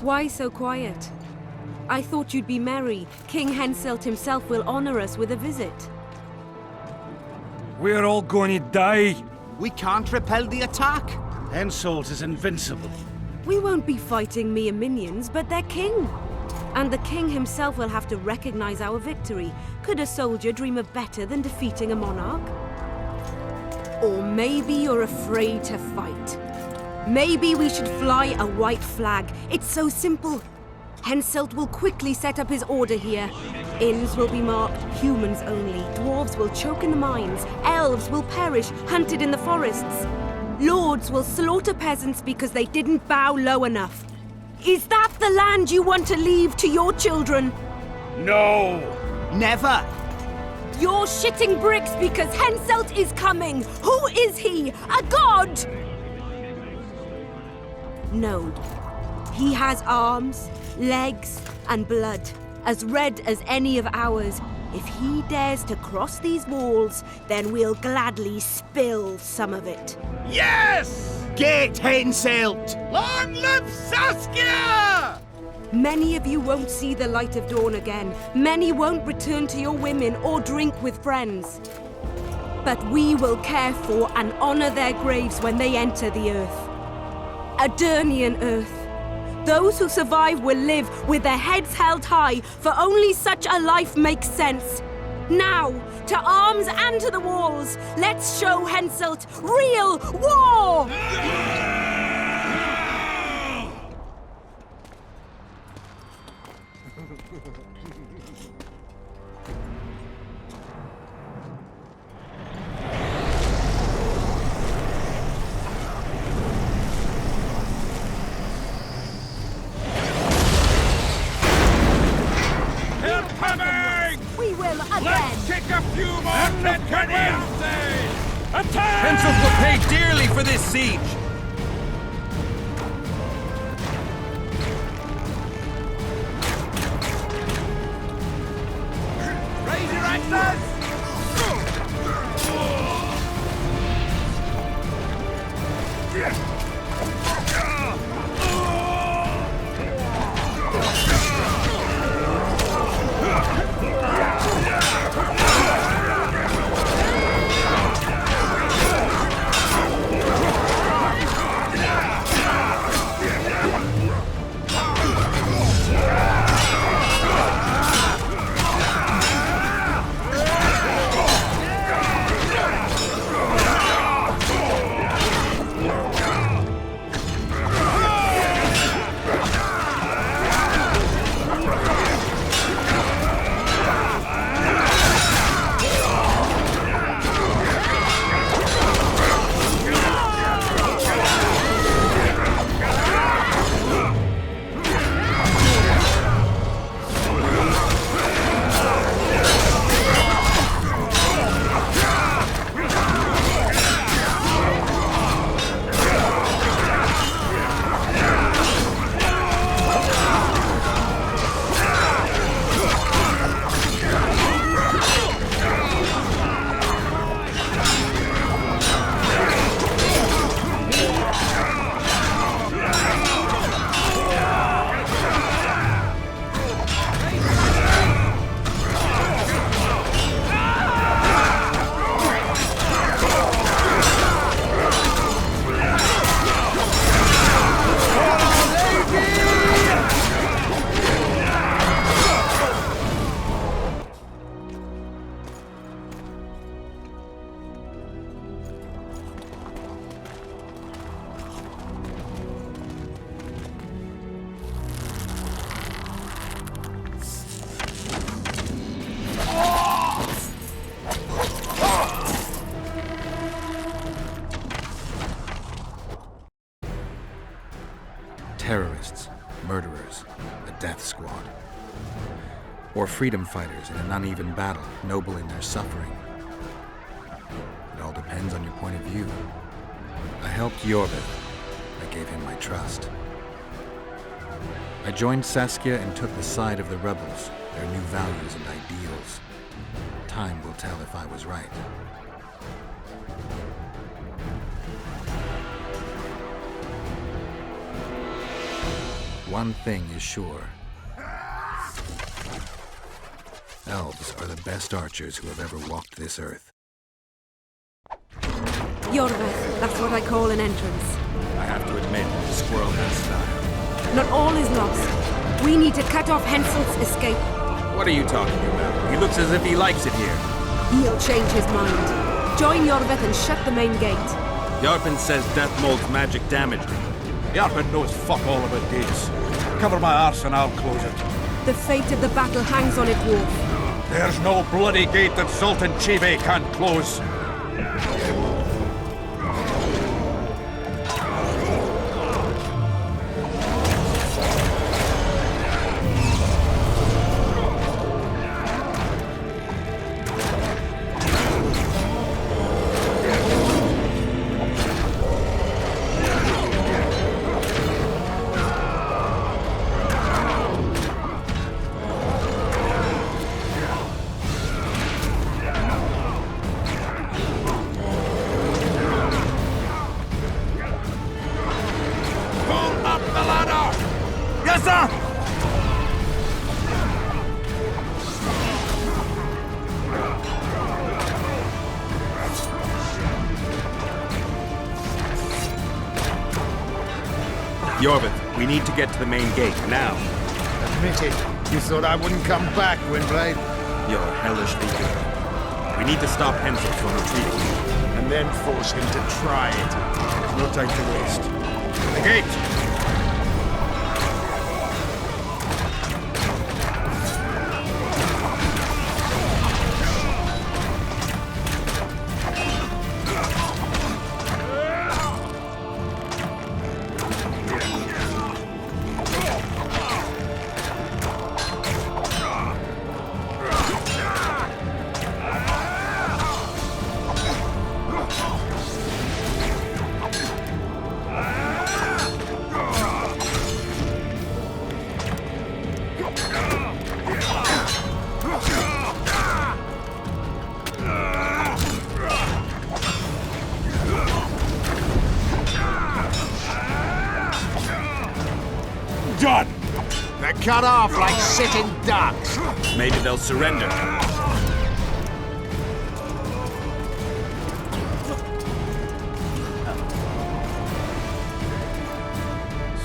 Why so quiet? I thought you'd be merry. King Henselt himself will honor us with a visit. We're all going to die. We can't repel the attack. Henselt is invincible. We won't be fighting mere minions, but their king. And the king himself will have to recognize our victory. Could a soldier dream of better than defeating a monarch? Or maybe you're afraid to fight. Maybe we should fly a white flag. It's so simple. Henselt will quickly set up his order here. Inns will be marked humans only. Dwarves will choke in the mines. Elves will perish, hunted in the forests. Lords will slaughter peasants because they didn't bow low enough. Is that the land you want to leave to your children? No! Never! You're shitting bricks because Henselt is coming! Who is he? A god? No. He has arms, legs, and blood, as red as any of ours. If he dares to cross these walls, then we'll gladly spill some of it. Yes! Get Henselt! Long live Saskia! Many of you won't see the light of dawn again. Many won't return to your women or drink with friends. But we will care for and honor their graves when they enter the earth. Adernian earth. Those who survive will live with their heads held high, for only such a life makes sense. Now, to arms and to the walls, let's show Henselt real war! We will again! Let's kick a few more litanies! Attack! Henselt will pay dearly for this siege. Raise your axes! Terrorists, murderers, a death squad. Or freedom fighters in an uneven battle, noble in their suffering. It all depends on your point of view. I helped Iorveth. I gave him my trust. I joined Saskia and took the side of the rebels, their new values and ideals. Time will tell if I was right. One thing is sure. Elves are the best archers who have ever walked this earth. Iorveth, that's what I call an entrance. I have to admit, the squirrel has style. Not all is lost. We need to cut off Henselt's escape. What are you talking about? He looks as if he likes it here. He'll change his mind. Join Iorveth and shut the main gate. Yarpen says Death Mold's magic damaged him. Yarpen knows fuck all about gates. Cover my arse and I'll close it. The fate of the battle hangs on it, Dwarf. There's no bloody gate that Sultan Chive can't close. Iorveth, we need to get to the main gate, now. Admit it. You thought I wouldn't come back, Windblade? You're hellishly good. We need to stop Hensel from retreating. And then force him to try it. No time to waste. The gate! Done! They're cut off like sitting ducks. Maybe they'll surrender.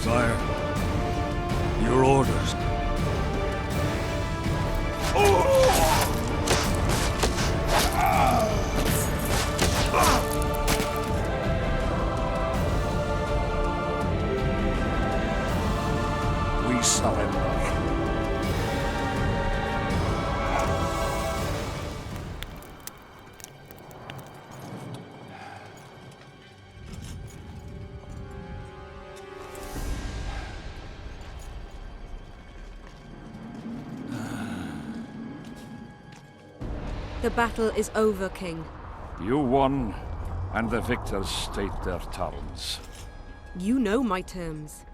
Sire, your orders. We surrender. The battle is over, King. You won, and the victors state their terms. You know my terms.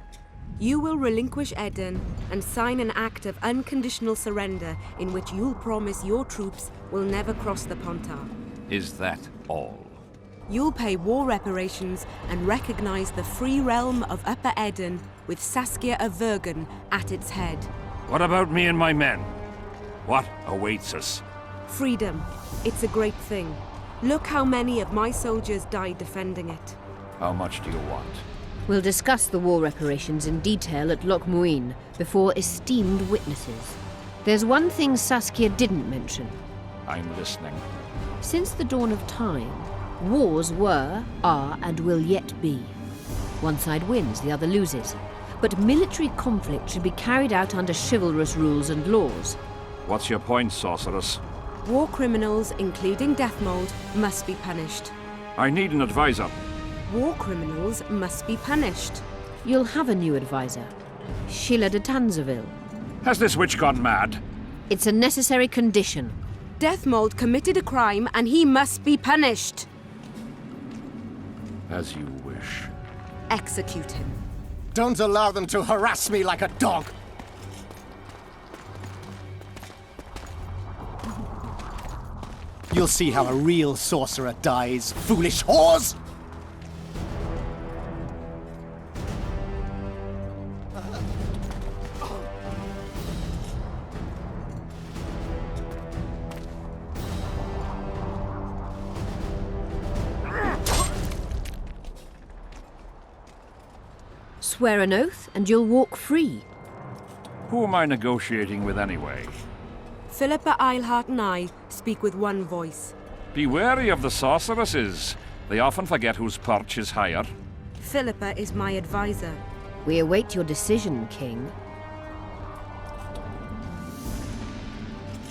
You will relinquish Eden and sign an act of unconditional surrender in which you'll promise your troops will never cross the Pontar. Is that all? You'll pay war reparations and recognize the free realm of Upper Eden with Saskia of Vergen at its head. What about me and my men? What awaits us? Freedom. It's a great thing. Look how many of my soldiers died defending it. How much do you want? We'll discuss the war reparations in detail at Loch Muin before esteemed witnesses. There's one thing Saskia didn't mention. I'm listening. Since the dawn of time, wars were, are, and will yet be. One side wins, the other loses. But military conflict should be carried out under chivalrous rules and laws. What's your point, sorceress? War criminals, including Deathmold, must be punished. I need an advisor. War criminals must be punished. You'll have a new advisor, Sheila de Tanzaville. Has this witch gone mad? It's a necessary condition. Deathmold committed a crime and he must be punished. As you wish. Execute him. Don't allow them to harass me like a dog! You'll see how a real sorcerer dies, foolish whores! Swear an oath and you'll walk free. Who am I negotiating with anyway? Philippa, Eilhart and I speak with one voice. Be wary of the sorceresses. They often forget whose perch is higher. Philippa is my advisor. We await your decision, King.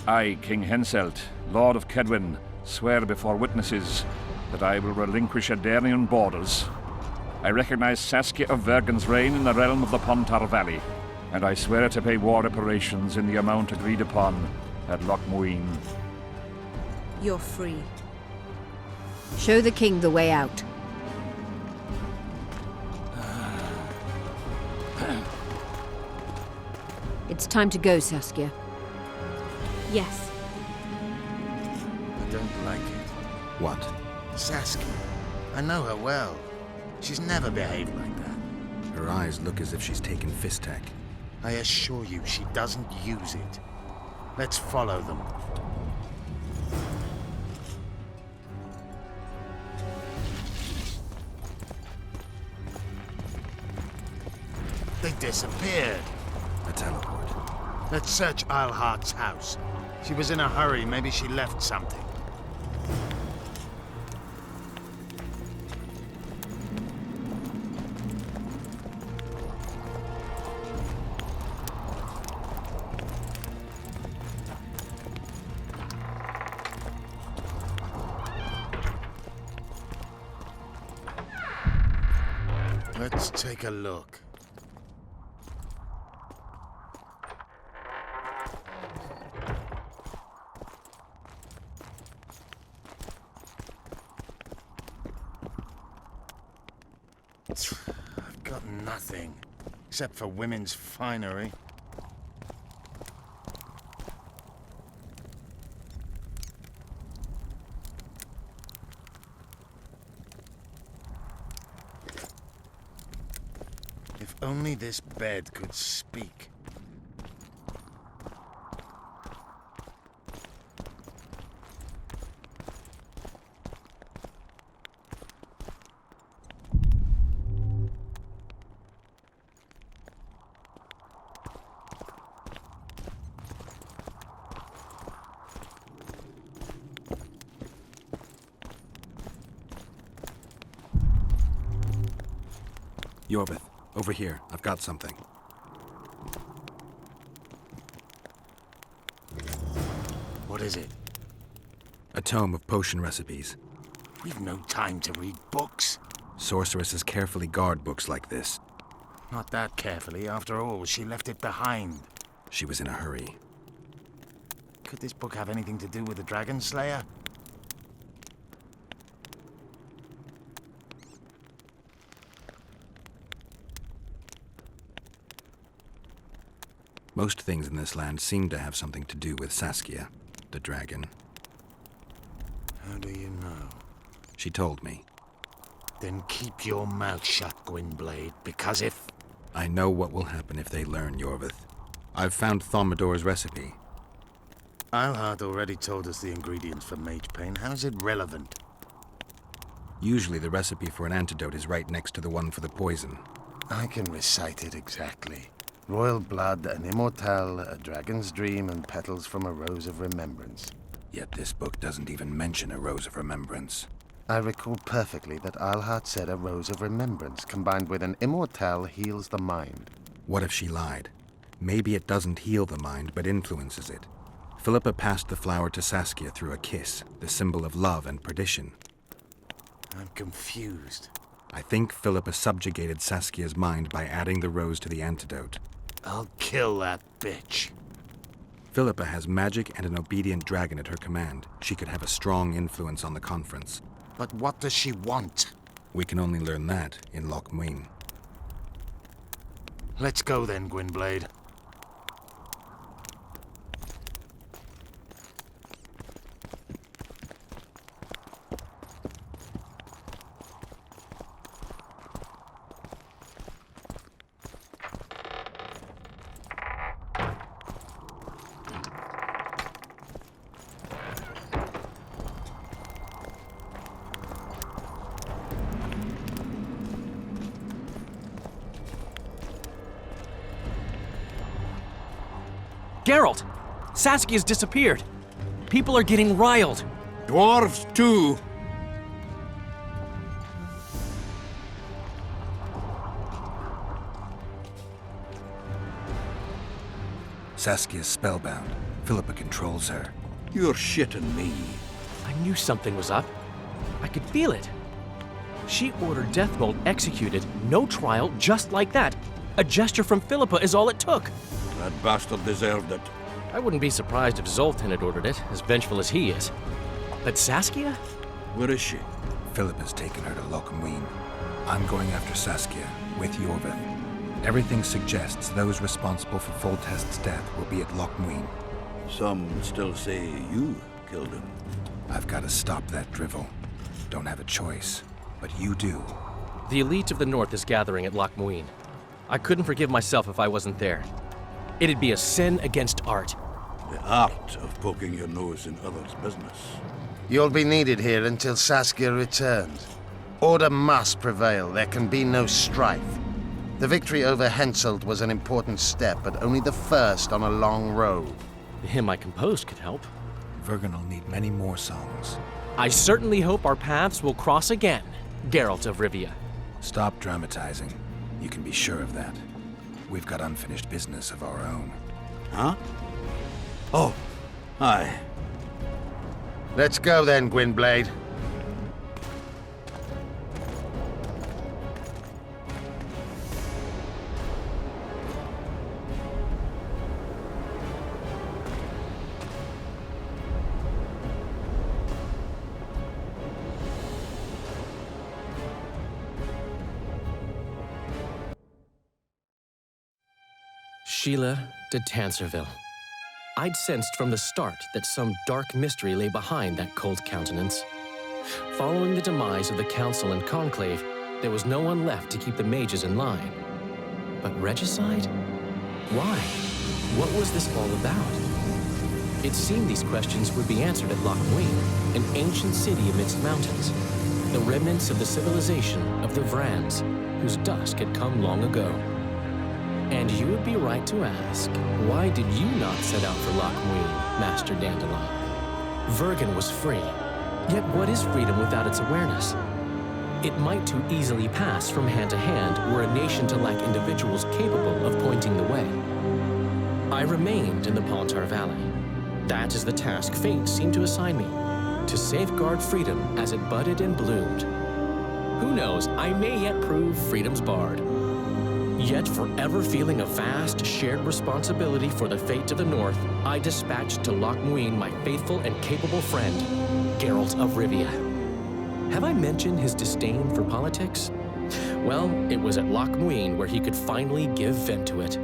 I, King Henselt, Lord of Kedwin, swear before witnesses that I will relinquish Adarian borders. I recognize Saskia of Vergen's reign in the realm of the Pontar Valley, and I swear to pay war reparations in the amount agreed upon at Loch Muin. You're free. Show the king the way out. It's time to go, Saskia. Yes. I don't like it. What? Saskia. I know her well. She's never behaved like that. Her eyes look as if she's taken Fistek. I assure you, she doesn't use it. Let's follow them. They disappeared. A teleport. Let's search Eilhart's house. She was in a hurry. Maybe she left something. Let's take a look. I've got nothing, except for women's finery. If only this bed could speak. Iorveth, over here. I've got something. What is it? A tome of potion recipes. We've no time to read books. Sorceresses carefully guard books like this. Not that carefully. After all, she left it behind. She was in a hurry. Could this book have anything to do with the Dragon Slayer? Most things in this land seem to have something to do with Saskia, the dragon. How do you know? She told me. Then keep your mouth shut, Gwynblade, because if... I know what will happen if they learn, Iorveth. I've found Thomidor's recipe. Eilhart already told us the ingredients for mage pain. How's it relevant? Usually the recipe for an antidote is right next to the one for the poison. I can recite it exactly. Royal blood, an immortelle, a dragon's dream, and petals from a rose of remembrance. Yet this book doesn't even mention a rose of remembrance. I recall perfectly that Eilhart said a rose of remembrance combined with an immortelle heals the mind. What if she lied? Maybe it doesn't heal the mind, but influences it. Philippa passed the flower to Saskia through a kiss, the symbol of love and perdition. I'm confused. I think Philippa subjugated Saskia's mind by adding the rose to the antidote. I'll kill that bitch. Philippa has magic and an obedient dragon at her command. She could have a strong influence on the conference. But what does she want? We can only learn that in Loch Muin. Let's go then, Gwynblade. Geralt! Saskia's disappeared. People are getting riled. Dwarves, too. Saskia's spellbound. Philippa controls her. You're shitting me. I knew something was up. I could feel it. She ordered Deathmold executed, no trial, just like that. A gesture from Philippa is all it took. That bastard deserved it. I wouldn't be surprised if Zoltan had ordered it, as vengeful as he is. But Saskia? Where is she? Philippa's taken her to Lochmuin. I'm going after Saskia, with Iorveth. Everything suggests those responsible for Foltest's death will be at Lochmuin. Some still say you killed him. I've got to stop that drivel. Don't have a choice, but you do. The elite of the North is gathering at Lochmuin. I couldn't forgive myself if I wasn't there. It'd be a sin against art. The art of poking your nose in others' business. You'll be needed here until Saskia returns. Order must prevail. There can be no strife. The victory over Henselt was an important step, but only the first on a long road. The hymn I composed could help. Vergen will need many more songs. I certainly hope our paths will cross again, Geralt of Rivia. Stop dramatizing. You can be sure of that. We've got unfinished business of our own. Huh? Oh, aye. Let's go then, Gwynblade. Sheila de Tanserville. I'd sensed from the start that some dark mystery lay behind that cold countenance. Following the demise of the Council and Conclave, there was no one left to keep the mages in line. But regicide? Why? What was this all about? It seemed these questions would be answered at Lochmuin, an ancient city amidst mountains, the remnants of the civilization of the Vrans, whose dusk had come long ago. And you would be right to ask, why did you not set out for Lochmuin, Master Dandelion? Vergen was free. Yet what is freedom without its awareness? It might too easily pass from hand to hand were a nation to lack individuals capable of pointing the way. I remained in the Pontar Valley. That is the task fate seemed to assign me, to safeguard freedom as it budded and bloomed. Who knows, I may yet prove freedom's bard. Yet forever feeling a vast, shared responsibility for the fate of the North, I dispatched to Lochmuin my faithful and capable friend, Geralt of Rivia. Have I mentioned his disdain for politics? Well, it was at Lochmuin where he could finally give vent to it.